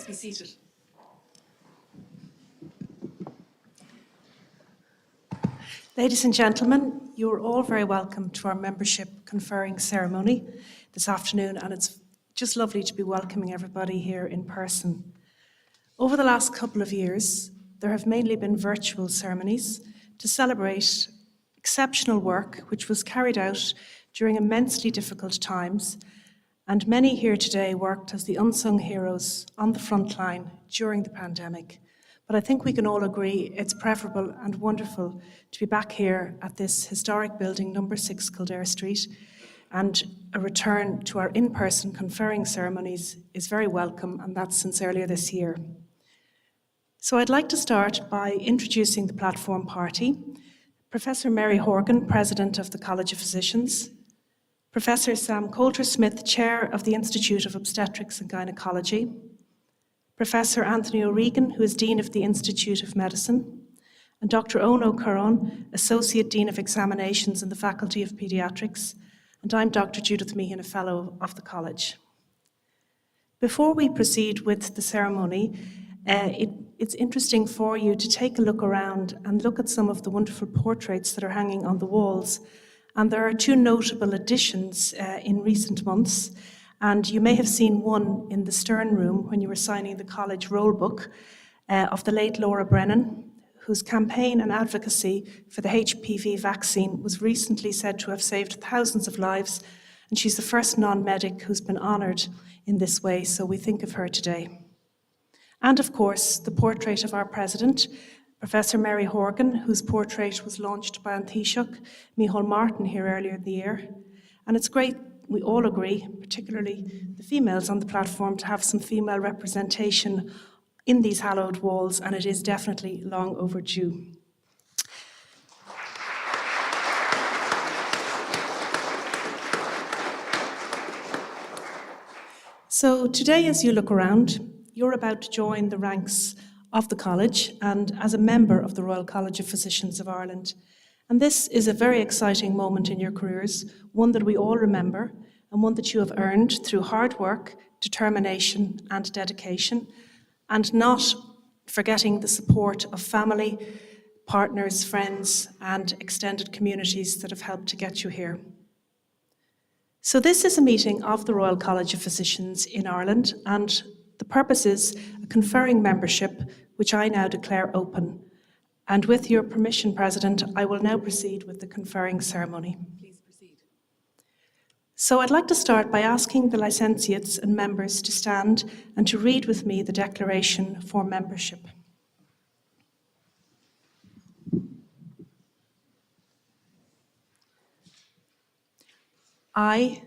Please be seated. Ladies and gentlemen, you are all very welcome to our membership conferring ceremony this afternoon, and it's just lovely to be welcoming everybody here in person. Over the last couple of years, there have mainly been virtual ceremonies to celebrate exceptional work which was carried out during immensely difficult times, and many here today worked as the unsung heroes on the front line during the pandemic. But I think we can all agree it's preferable and wonderful to be back here at this historic building, number 6 Kildare Street, and a return to our in-person conferring ceremonies is very welcome, and that's since earlier this year. So I'd like to start by introducing the platform party. Professor Mary Horgan, President of the College of Physicians, Professor Sam Coulter-Smith, Chair of the Institute of Obstetrics and Gynecology, Professor Anthony O'Regan, who is Dean of the Institute of Medicine, and Dr. Owen O'Curran, Associate Dean of Examinations in the Faculty of Paediatrics, and I'm Dr. Judith Meehan, a Fellow of the College. Before we proceed with the ceremony, it's interesting for you to take a look around and look at some of the wonderful portraits that are hanging on the walls. And there are 2 notable additions in recent months. And you may have seen one in the Stern Room when you were signing the college roll book of the late Laura Brennan, whose campaign and advocacy for the HPV vaccine was recently said to have saved thousands of lives. And she's the first non-medic who's been honoured in this way, so we think of her today. And of course, the portrait of our president, Professor Mary Horgan, whose portrait was launched by An Taoiseach Micheál Martin here earlier in the year. And it's great, we all agree, particularly the females on the platform, to have some female representation in these hallowed walls, and it is definitely long overdue. So today, as you look around, you're about to join the ranks of the college and as a member of the Royal College of Physicians of Ireland. And this is a very exciting moment in your careers, one that we all remember, and one that you have earned through hard work, determination, and dedication, and not forgetting the support of family, partners, friends, and extended communities that have helped to get you here. So this is a meeting of the Royal College of Physicians in Ireland, and the purpose is a conferring membership, which I now declare open. And with your permission, President, I will now proceed with the conferring ceremony. Please proceed. So I'd like to start by asking the licentiates and members to stand and to read with me the declaration for membership. I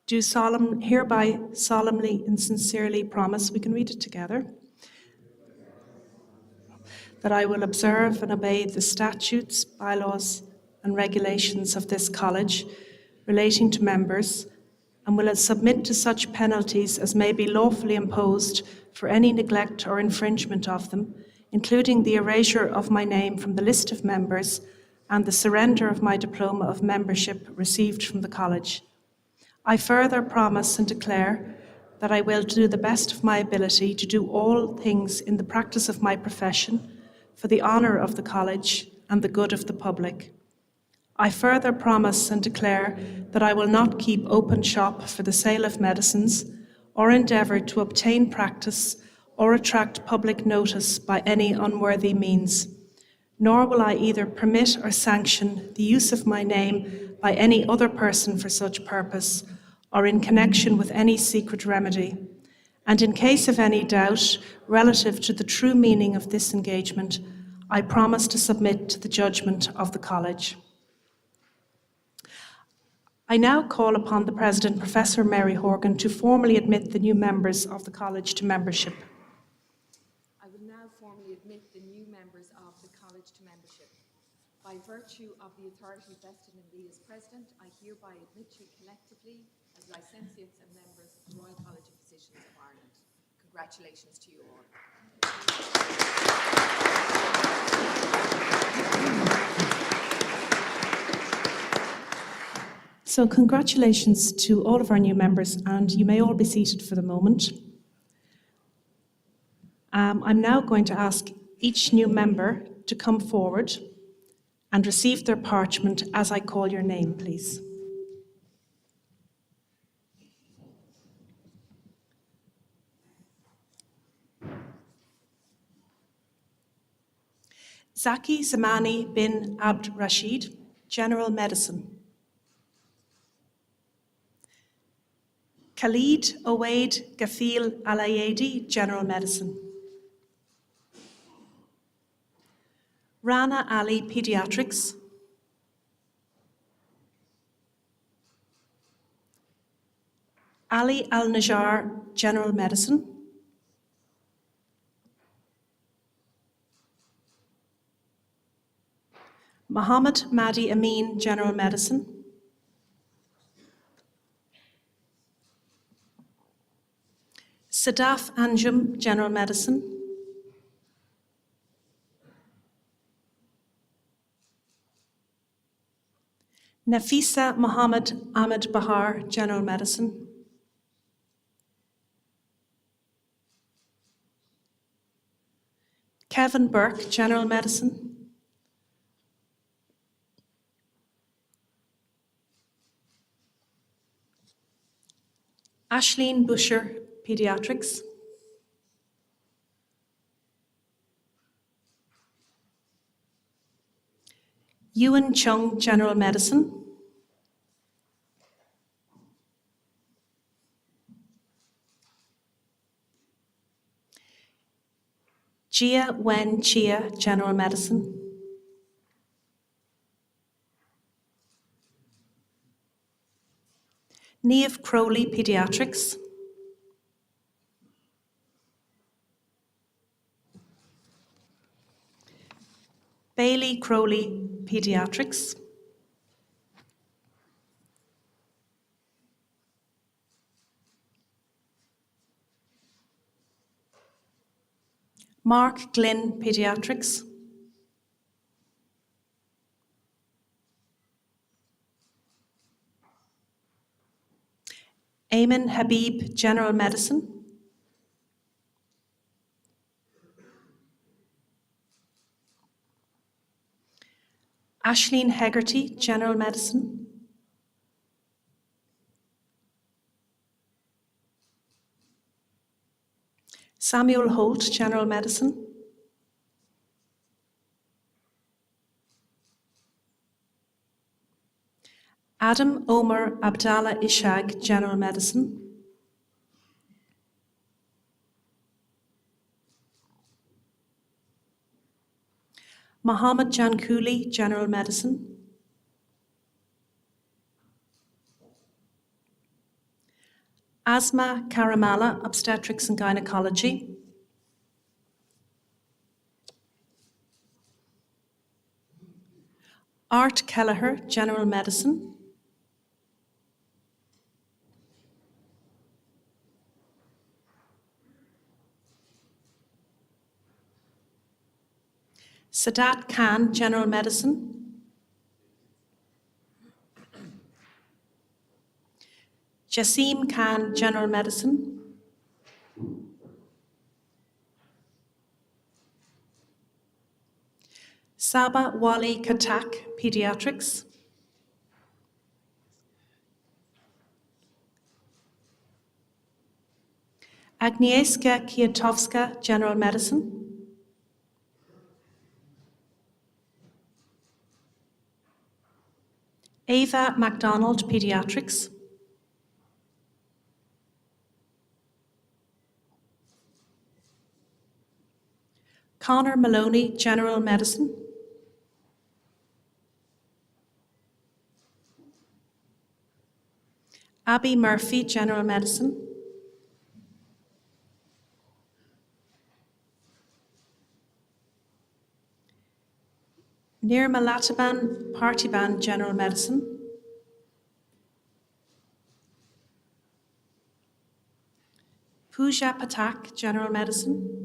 do hereby solemnly and sincerely promise, we can read it together, that I will observe and obey the statutes, bylaws, and regulations of this college relating to members, and will submit to such penalties as may be lawfully imposed for any neglect or infringement of them, including the erasure of my name from the list of members and the surrender of my diploma of membership received from the college. I further promise and declare that I will do the best of my ability to do all things in the practice of my profession for the honour of the college and the good of the public. I further promise and declare that I will not keep open shop for the sale of medicines or endeavour to obtain practice or attract public notice by any unworthy means, nor will I either permit or sanction the use of my name by any other person for such purpose, or in connection with any secret remedy. And in case of any doubt relative to the true meaning of this engagement, I promise to submit to the judgment of the college. I now call upon the President, Professor Mary Horgan, to formally admit the new members of the college to membership. I will now formally admit the new members of the college to membership. By virtue of the authority vested in me as President, I hereby admit you collectively as licentiates and members of the Royal College of Physicians of Ireland. Congratulations to you all. So congratulations to all of our new members, and you may all be seated for the moment. I'm now going to ask each new member to come forward and receive their parchment as I call your name, please. Zaki Zamani bin Abd Rashid, General Medicine. Khalid Owaid Gafil Alayedi, General Medicine. Rana Ali, Pediatrics. Ali Al-Najjar, General Medicine. Mohammed Mahdi Amin, General Medicine. Sadaf Anjum, General Medicine. Nafisa Mohammed Ahmed Bahar, General Medicine. Kevin Burke, General Medicine. Ashleen Busher, Pediatrics. Ewan Chung, General Medicine. Jia Wen Chia, General Medicine. Niamh Crowley, Pediatrics. Bailey Crowley, Pediatrics. Mark Glynn, Pediatrics. Ayman Habib, General Medicine. Ashleen Hegarty, General Medicine. Samuel Holt, General Medicine. Adam Omar Abdallah Ishag, General Medicine. Mohammed Jankouli, General Medicine. Asma Karamala, Obstetrics and Gynecology. Art Kelleher, General Medicine. Sadat Khan, General Medicine. Jassim Khan, General Medicine. Saba Wali Katak, Pediatrics. Agnieszka Kwiatowska, General Medicine. Ava MacDonald, Pediatrics. Connor Maloney, General Medicine. Abby Murphy, General Medicine. Nirma Lataban Parthiban, General Medicine. Pooja Patak, General Medicine.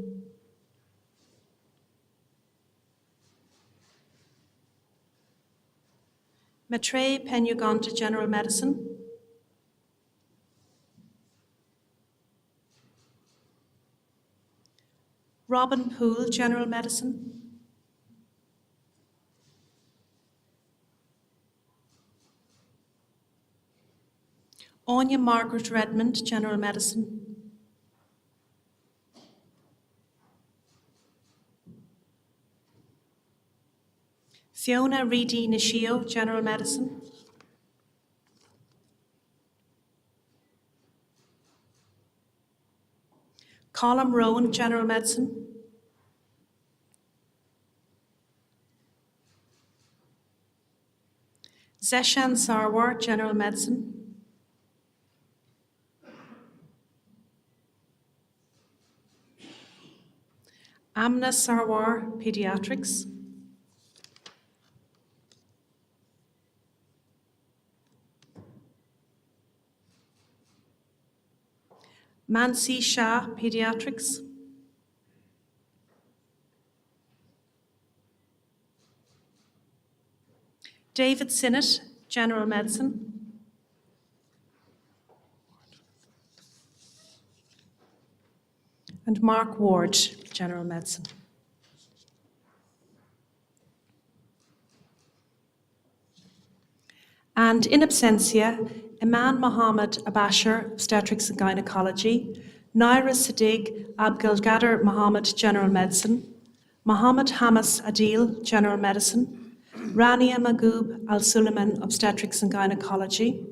Maitreyi Penyugonda, General Medicine. Robin Poole, General Medicine. Anya Margaret Redmond, General Medicine. Fiona Reedy Nishio, General Medicine. Colm Rowan, General Medicine. Zeshan Sarwar, General Medicine. Amna Sarwar, Pediatrics. Mansi Shah, Pediatrics. David Sinnott, General Medicine. And Mark Ward, General Medicine. And in absentia, Iman Mohammed Abashir, Obstetrics and Gynecology, Naira Siddiq Abdelgader Mohammed, General Medicine, Mohammed Hamas Adil, General Medicine, Rania Magoub Al Suleiman, Obstetrics and Gynecology,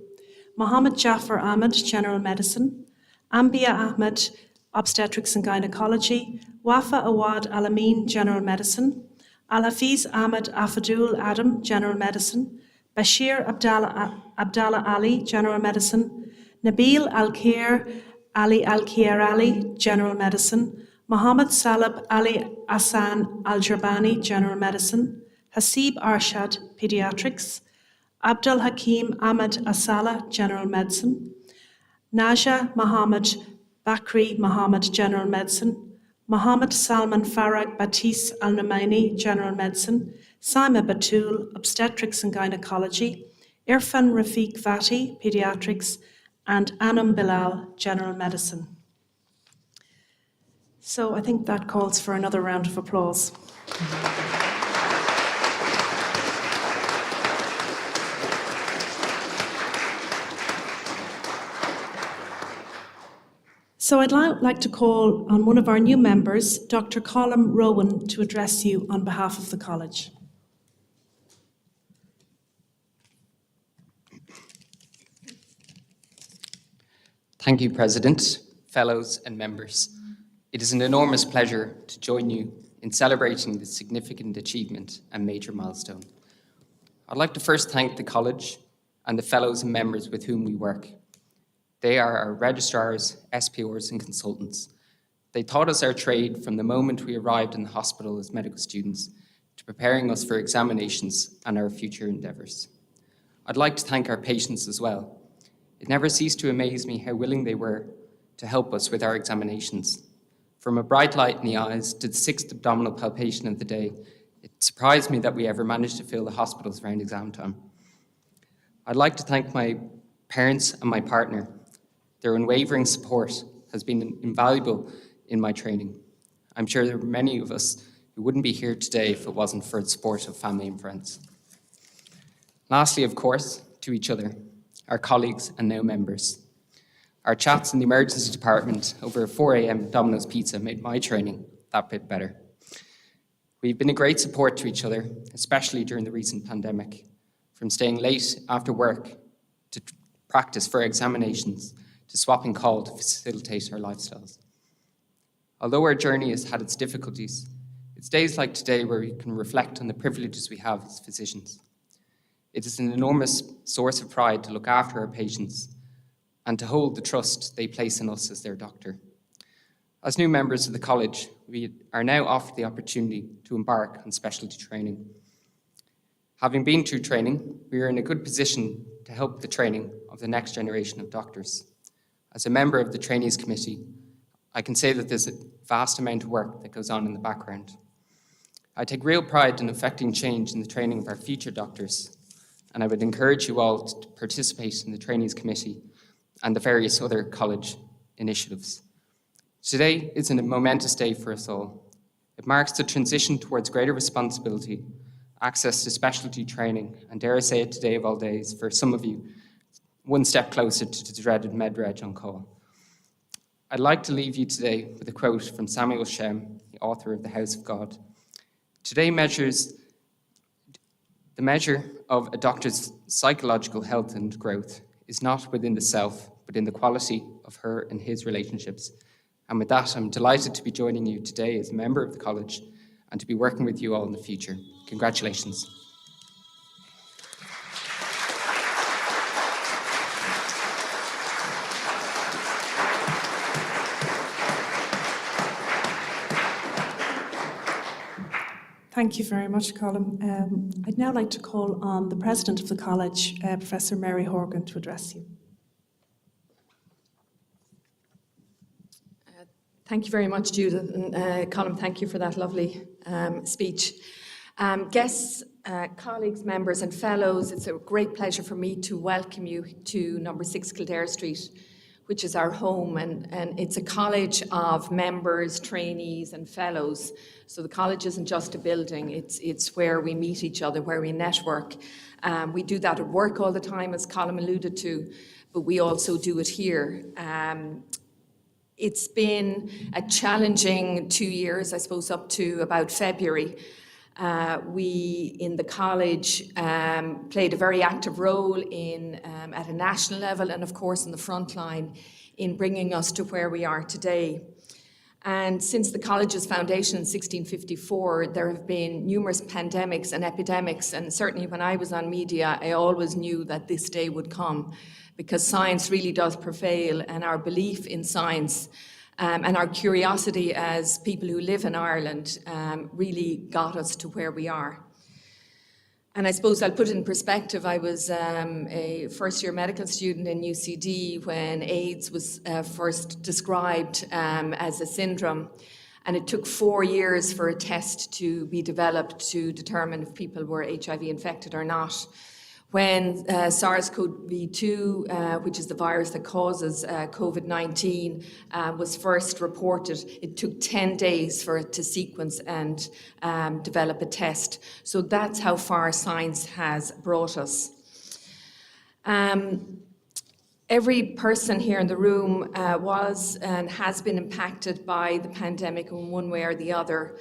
Mohammed Jafar Ahmed, General Medicine, Ambia Ahmed, Obstetrics and Gynecology, Wafa Awad Alamin, General Medicine, Al-Hafiz Ahmed Afadul Adam, General Medicine, Bashir Abdallah Ali, General Medicine, Nabil Al-Khair Ali Al-Khair Ali, General Medicine, Mohammed Salab Ali Hassan Al-Jarbani, General Medicine, Hasib Arshad, Pediatrics, Abdul Hakim Ahmed Asala, General Medicine, Naja Mohammed Bakri Mohammed, General Medicine, Mohammed Salman Farag Batis Al Namaini, General Medicine, Saima Batul, Obstetrics and Gynecology, Irfan Rafiq Vati, Pediatrics, and Anam Bilal, General Medicine. So I think that calls for another round of applause. So I'd like to call on one of our new members, Dr. Colm Rowan, to address you on behalf of the College. Thank you, President, fellows and members. It is an enormous pleasure to join you in celebrating this significant achievement and major milestone. I'd like to first thank the College and the fellows and members with whom we work. They are our registrars, SPOs and consultants. They taught us our trade from the moment we arrived in the hospital as medical students to preparing us for examinations and our future endeavours. I'd like to thank our patients as well. It never ceased to amaze me how willing they were to help us with our examinations. From a bright light in the eyes to the 6th abdominal palpation of the day, it surprised me that we ever managed to fill the hospitals around exam time. I'd like to thank my parents and my partner. Their unwavering support has been invaluable in my training. I'm sure there are many of us who wouldn't be here today if it wasn't for the support of family and friends. Lastly, of course, to each other, our colleagues and now members. Our chats in the emergency department over a 4 a.m. Domino's pizza made my training that bit better. We've been a great support to each other, especially during the recent pandemic, from staying late after work to practice for examinations to swapping call to facilitate our lifestyles. Although our journey has had its difficulties, it's days like today where we can reflect on the privileges we have as physicians. It is an enormous source of pride to look after our patients and to hold the trust they place in us as their doctor. As new members of the College, we are now offered the opportunity to embark on specialty training. Having been through training, we are in a good position to help the training of the next generation of doctors. As a member of the Trainees Committee, I can say that there's a vast amount of work that goes on in the background. I take real pride in affecting change in the training of our future doctors, and I would encourage you all to participate in the Trainees Committee and the various other college initiatives. Today is a momentous day for us all, It marks the transition towards greater responsibility, access to specialty training, and dare I say it today of all days, for some of you, one step closer to the dreaded MedReg on call. I'd like to leave you today with a quote from Samuel Shem, the author of The House of God. Today the measure of a doctor's psychological health and growth is not within the self, but in the quality of her and his relationships. And with that, I'm delighted to be joining you today as a member of the college and to be working with you all in the future. Congratulations. Thank you very much, Colin. I'd now like to call on the President of the College, Professor Mary Horgan, to address you. Thank you very much, Judith, and Colin, thank you for that lovely speech. Guests, colleagues, members and fellows, it's a great pleasure for me to welcome you to number 6 Kildare Street, which is our home, and it's a college of members, trainees and fellows. So the college isn't just a building, it's where we meet each other, where we network. We do that at work all the time, as Colin alluded to, but we also do it here. It's been a challenging 2 years, I suppose, up to about February. We, in the college, played a very active role at a national level and, of course, in the front line in bringing us to where we are today. And since the college's foundation in 1654, there have been numerous pandemics and epidemics, and certainly when I was on media, I always knew that this day would come, because science really does prevail, and our belief in science and our curiosity as people who live in Ireland really got us to where we are. And I suppose I'll put it in perspective. I was a first-year medical student in UCD when AIDS was first described as a syndrome. And it took 4 years for a test to be developed to determine if people were HIV infected or not. When SARS-CoV-2, which is the virus that causes COVID-19, was first reported, it took 10 days for it to sequence and develop a test. So that's how far science has brought us. Every person here in the room was and has been impacted by the pandemic in one way or the other.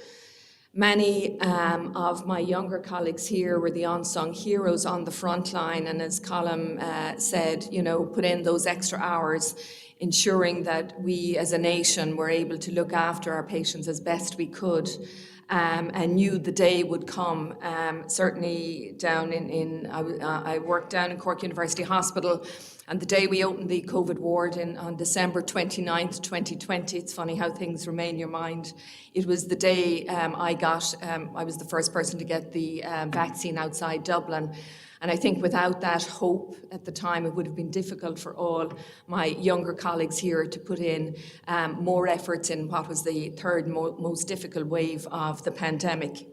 Many of my younger colleagues here were the unsung heroes on the front line, and as Colin said, put in those extra hours, ensuring that we as a nation were able to look after our patients as best we could, and knew the day would come. Certainly down I worked down in Cork University Hospital, and the day we opened the COVID ward on December 29th, 2020, it's funny how things remain in your mind. It was the day I was the first person to get the vaccine outside Dublin. And I think without that hope at the time, it would have been difficult for all my younger colleagues here to put in more efforts in what was the third most difficult wave of the pandemic.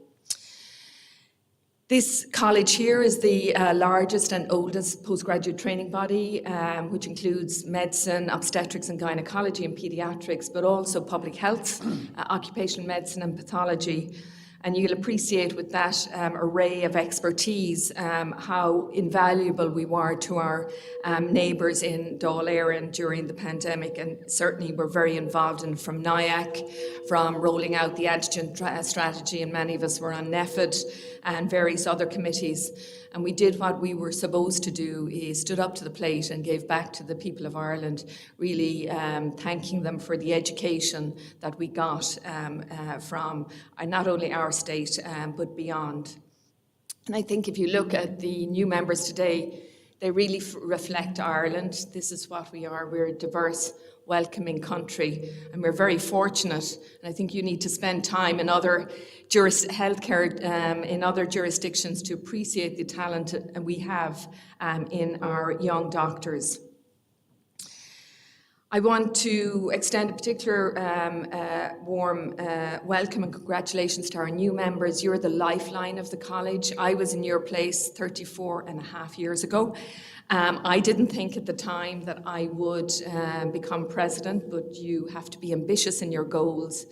This college here is the largest and oldest postgraduate training body, which includes medicine, obstetrics and gynecology and paediatrics, but also public health, occupational medicine and pathology. And you'll appreciate with that array of expertise how invaluable we were to our neighbours in Dáil Éireann during the pandemic, and certainly we're very involved in from NIAC, from rolling out the antigen strategy, and many of us were on NEFID and various other committees. And we did what we were supposed to do, is stood up to the plate and gave back to the people of Ireland, really thanking them for the education that we got from not only our state but beyond. And I think if you look at the new members today, they really reflect Ireland. This is what we are. We're a diverse, welcoming country, and we're very fortunate. And I think you need to spend time in other healthcare in other jurisdictions to appreciate the talent we have in our young doctors. I want to extend a particular warm welcome and congratulations to our new members. You're the lifeline of the college. I was in your place 34 and a half years ago. I didn't think at the time that I would become president, but you have to be ambitious in your goals,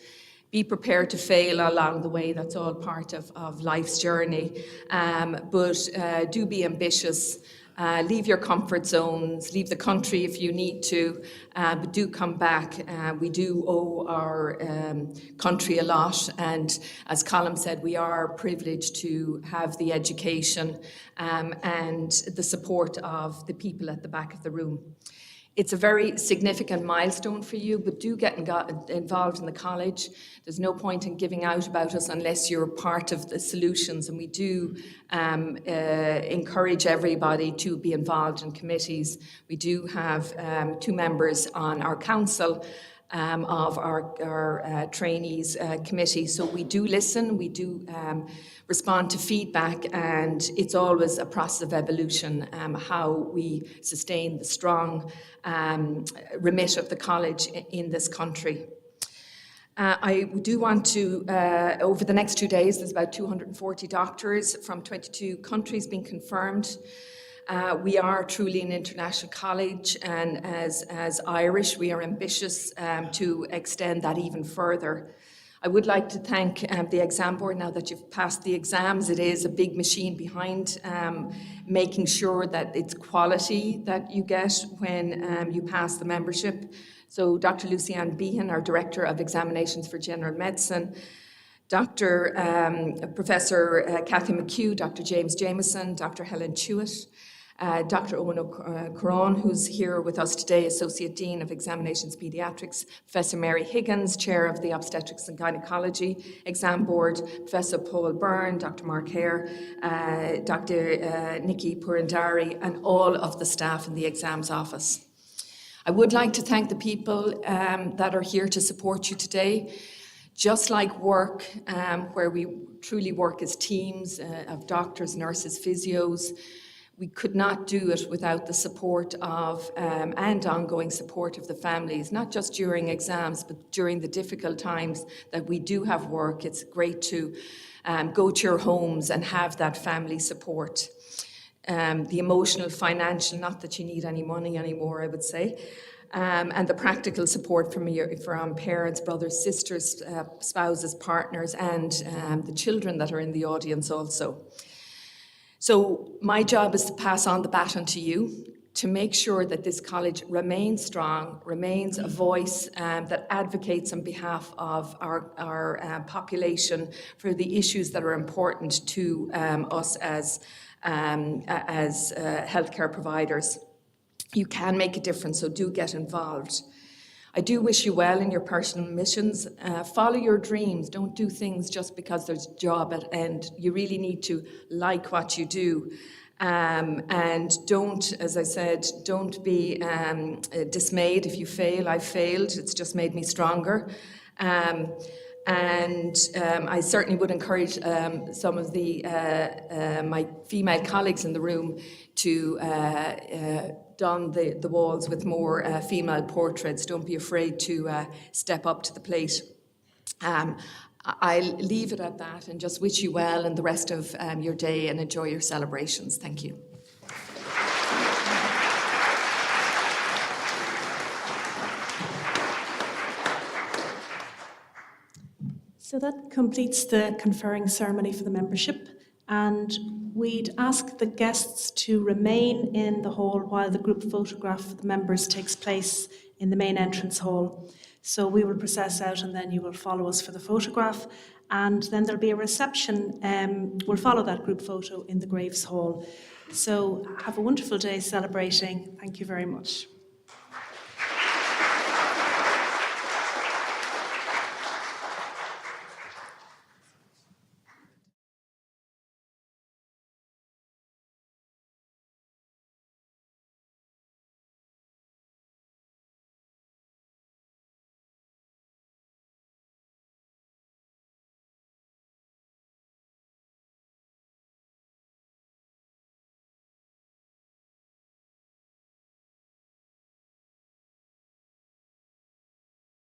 Be prepared to fail along the way. That's all part of life's journey. But do be ambitious. Leave your comfort zones, leave the country if you need to, but do come back. We do owe our country a lot, and as Colm said, we are privileged to have the education and the support of the people at the back of the room. It's a very significant milestone for you, but do get involved in the college. There's no point in giving out about us unless you're part of the solutions, and we do encourage everybody to be involved in committees. We do have 2 members on our council of our trainees committee, so we do listen, we do respond to feedback, and it's always a process of evolution, how we sustain the strong remit of the college in this country. I do want to, over the next 2 days, there's about 240 doctors from 22 countries being confirmed. We are truly an international college, and as Irish, we are ambitious to extend that even further. I would like to thank the exam board. Now that you've passed the exams, it is a big machine behind making sure that it's quality that you get when you pass the membership. So Dr. Lucianne Behan, our Director of Examinations for General Medicine, Dr. Professor Cathy McHugh, Dr. James Jameson, Dr. Helen Chewett, Dr. Owen O'Croran, who's here with us today, Associate Dean of Examinations Pediatrics, Professor Mary Higgins, Chair of the Obstetrics and Gynecology Exam Board, Professor Paul Byrne, Dr. Mark Hare, Dr. Nikki Purandari, and all of the staff in the exams office. I would like to thank the people that are here to support you today. Just like work, where we truly work as teams of doctors, nurses, physios, we could not do it without the support of and ongoing support of the families, not just during exams, but during the difficult times that we do have work. It's great to go to your homes and have that family support. The emotional, financial, not that you need any money anymore, I would say, and the practical support from parents, brothers, sisters, spouses, partners, and the children that are in the audience also. So my job is to pass on the baton to you, to make sure that this college remains strong, remains a voice that advocates on behalf of our population for the issues that are important to us as healthcare providers. You can make a difference, so do get involved. I do wish you well in your personal missions. Follow your dreams. Don't do things just because there's a job at end. You really need to like what you do. And don't, as I said, don't be dismayed if you fail. I failed. It's just made me stronger. And I certainly would encourage some of my female colleagues in the room to don the walls with more female portraits. Don't be afraid to step up to the plate. I'll leave it at that and just wish you well in the rest of your day and enjoy your celebrations. Thank you. So that completes the conferring ceremony for the membership, and we'd ask the guests to remain in the hall while the group photograph for the members takes place in the main entrance hall. So we will process out and then you will follow us for the photograph, and then there'll be a reception. We'll follow that group photo in the Graves Hall. So have a wonderful day celebrating. Thank you very much.